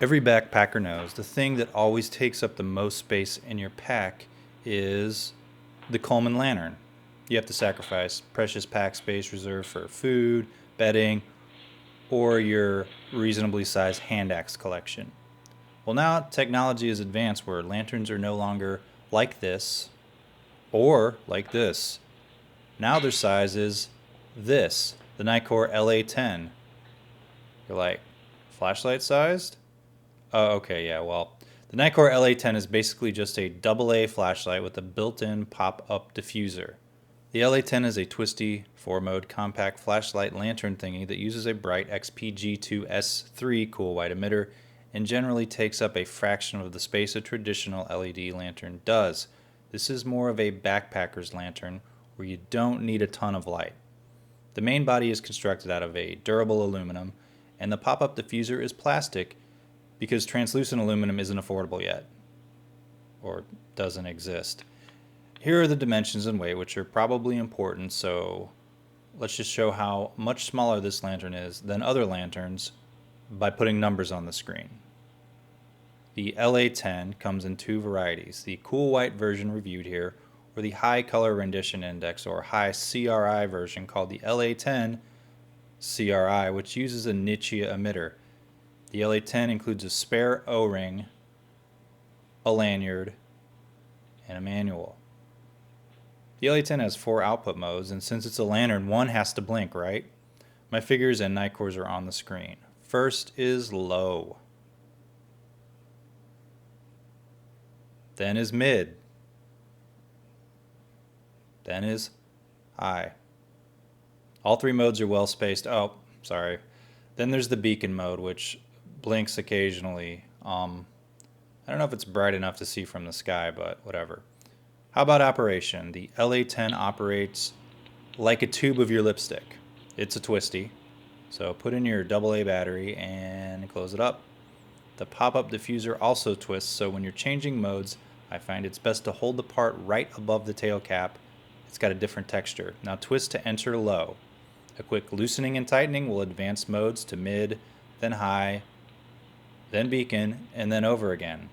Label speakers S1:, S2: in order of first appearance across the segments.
S1: Every backpacker knows the thing that always takes up the most space in your pack is the Coleman lantern. You have to sacrifice precious pack space reserved for food, bedding, or your reasonably sized hand axe collection. Well, now technology is advanced where lanterns are no longer like this or like this. Now their size is this, the Nitecore LA10. You're like, flashlight sized? Oh, okay, yeah, well, the Nitecore LA10 is basically just a AA flashlight with a built-in pop-up diffuser. The LA10 is a twisty, 4-mode compact flashlight lantern thingy that uses a bright XPG2S3 cool white emitter and generally takes up a fraction of the space a traditional LED lantern does. This is more of a backpacker's lantern where you don't need a ton of light. The main body is constructed out of a durable aluminum, and the pop-up diffuser is plastic because translucent aluminum isn't affordable yet, or doesn't exist. Here are the dimensions and weight, which are probably important, so let's just show how much smaller this lantern is than other lanterns by putting numbers on the screen. The LA10 comes in two varieties, the cool white version reviewed here, or the high color rendition index or high CRI version called the LA10 CRI, which uses a Nicha emitter. The LA10 includes a spare O-ring, a lanyard, and a manual. The LA10 has 4 output modes, and since it's a lantern, one has to blink, right? My figures and night cores are on the screen. First is low. Then is mid. Then is high. All 3 modes are well spaced. Oh, sorry. Then there's the beacon mode, which blinks occasionally. I don't know if it's bright enough to see from the sky, but whatever. How about operation? The LA10 operates like a tube of your lipstick. It's a twisty, so put in your AA battery and close it up. The pop-up diffuser also twists, so when you're changing modes, I find it's best to hold the part right above the tail cap. It's got a different texture. Now twist to enter low. A quick loosening and tightening will advance modes to mid, then high, then beacon, and then over again.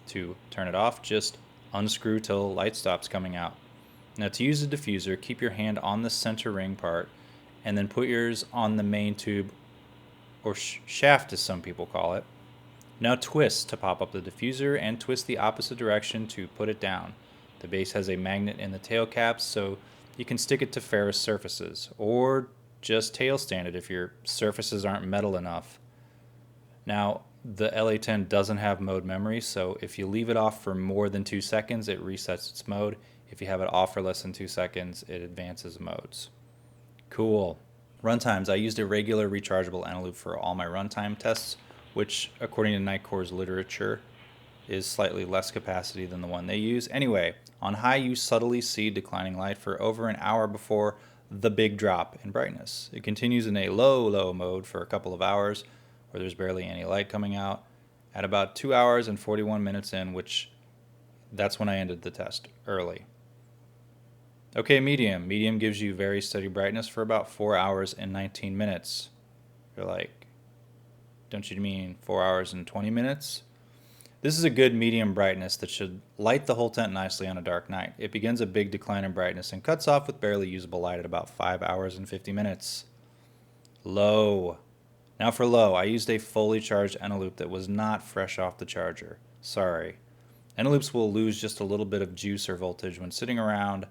S1: To turn it off, just unscrew till light stops coming out. Now to use the diffuser, keep your hand on the center ring part and then put yours on the main tube, or shaft as some people call it. Now twist to pop up the diffuser and twist the opposite direction to put it down. The base has a magnet in the tail caps, so you can stick it to ferrous surfaces, or just tail stand it if your surfaces aren't metal enough. Now, the LA10 doesn't have mode memory, so if you leave it off for more than 2 seconds, it resets its mode. If you have it off for less than 2 seconds, it advances modes. Cool. Runtimes. I used a regular rechargeable Eneloop for all my runtime tests, which, according to Nitecore's literature, is slightly less capacity than the one they use. Anyway, on high, you subtly see declining light for over an hour before the big drop in brightness. It continues in a low mode for a couple of hours, where there's barely any light coming out. At about 2 hours and 41 minutes in, which that's when I ended the test early. Okay, medium. Medium gives you very steady brightness for about 4 hours and 19 minutes. You're like, don't you mean 4 hours and 20 minutes? This is a good medium brightness that should light the whole tent nicely on a dark night. It begins a big decline in brightness and cuts off with barely usable light at about 5 hours and 50 minutes. Low. Now for low, I used a fully charged Eneloop that was not fresh off the charger. Sorry. Eneloops will lose just a little bit of juice or voltage when sitting around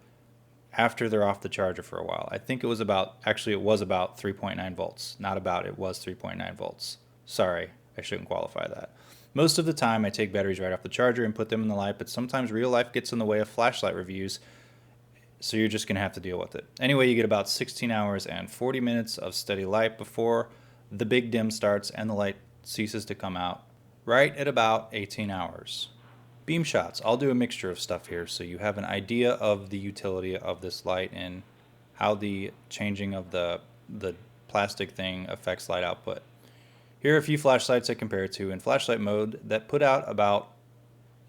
S1: after they're off the charger for a while. I think it was about 3.9 volts. Not about, it was 3.9 volts. Sorry, I shouldn't qualify that. Most of the time I take batteries right off the charger and put them in the light, but sometimes real life gets in the way of flashlight reviews, so you're just going to have to deal with it. Anyway, you get about 16 hours and 40 minutes of steady light before the big dim starts and the light ceases to come out, right at about 18 hours. Beam shots. I'll do a mixture of stuff here so you have an idea of the utility of this light and how the changing of the plastic thing affects light output. Here are a few flashlights I compare it to in flashlight mode that put out about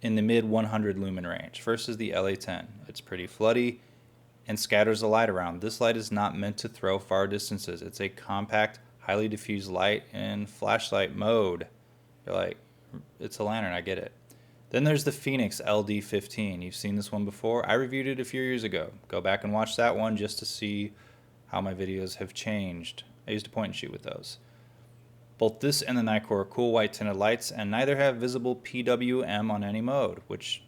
S1: in the mid 100 lumen range. First is the LA10. It's pretty floody and scatters the light around. This light is not meant to throw far distances. It's a compact, highly diffused light in flashlight mode. You're like, it's a lantern, I get it. Then there's the Fenix LD15. You've seen this one before. I reviewed it a few years ago. Go back and watch that one just to see how my videos have changed. I used to point and shoot with those. Both this and the Nitecore are cool white tinted lights, and neither have visible PWM on any mode, which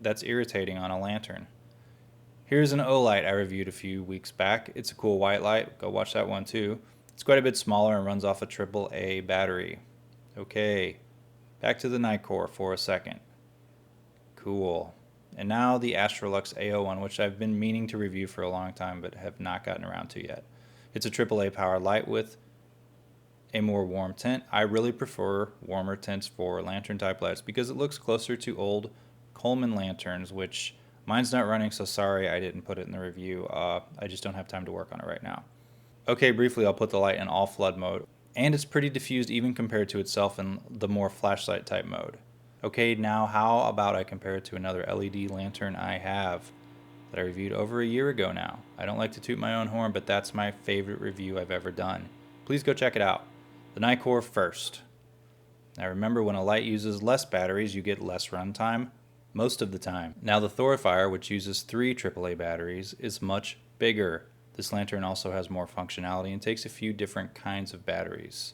S1: that's irritating on a lantern. Here's an O-light I reviewed a few weeks back. It's a cool white light. Go watch that one too. It's quite a bit smaller and runs off a AAA battery. Okay, back to the Nitecore for a second. Cool. And now the Astrolux A01, which I've been meaning to review for a long time but have not gotten around to yet. It's a AAA powered light with a more warm tint. I really prefer warmer tints for lantern type lights because it looks closer to old Coleman lanterns, which mine's not running, so sorry I didn't put it in the review. I just don't have time to work on it right now. Okay, briefly I'll put the light in all flood mode, and it's pretty diffused even compared to itself in the more flashlight type mode. Okay, now how about I compare it to another LED lantern I have that I reviewed over a year ago now. I don't like to toot my own horn, but that's my favorite review I've ever done. Please go check it out. The Nitecore first. Now remember, when a light uses less batteries, you get less runtime most of the time. Now the Thorfire, which uses 3 AAA batteries, is much bigger. This lantern also has more functionality and takes a few different kinds of batteries.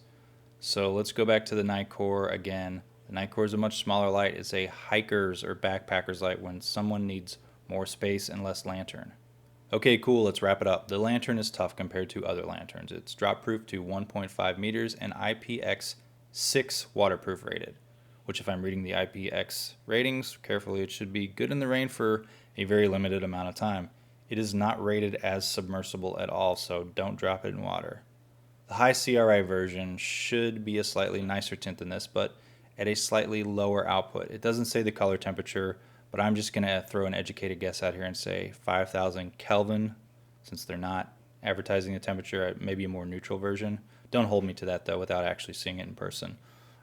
S1: So let's go back to the Nitecore again. The Nitecore is a much smaller light. It's a hiker's or backpacker's light when someone needs more space and less lantern. Okay, cool, let's wrap it up. The lantern is tough compared to other lanterns. It's drop proof to 1.5 meters and IPX6 waterproof rated, which, if I'm reading the IPX ratings carefully, it should be good in the rain for a very limited amount of time. It is not rated as submersible at all, so don't drop it in water. The high CRI version should be a slightly nicer tint than this, but at a slightly lower output. It doesn't say the color temperature, but I'm just going to throw an educated guess out here and say 5,000 Kelvin, since they're not advertising the temperature, maybe a more neutral version. Don't hold me to that, though, without actually seeing it in person.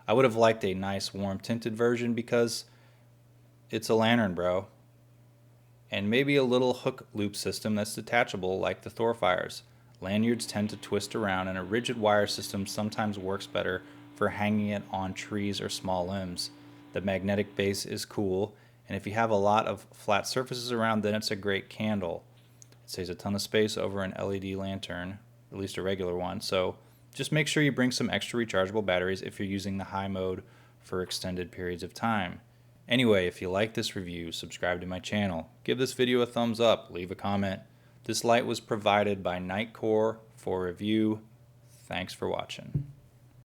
S1: I would have liked a nice warm tinted version because it's a lantern, bro. And maybe a little hook loop system that's detachable like the Thorfires. Lanyards tend to twist around, and a rigid wire system sometimes works better for hanging it on trees or small limbs. The magnetic base is cool, and if you have a lot of flat surfaces around, then it's a great candle. It saves a ton of space over an LED lantern, at least a regular one, so just make sure you bring some extra rechargeable batteries if you're using the high mode for extended periods of time. Anyway, if you like this review, subscribe to my channel, give this video a thumbs up, leave a comment. This light was provided by Nitecore for review. Thanks for watching.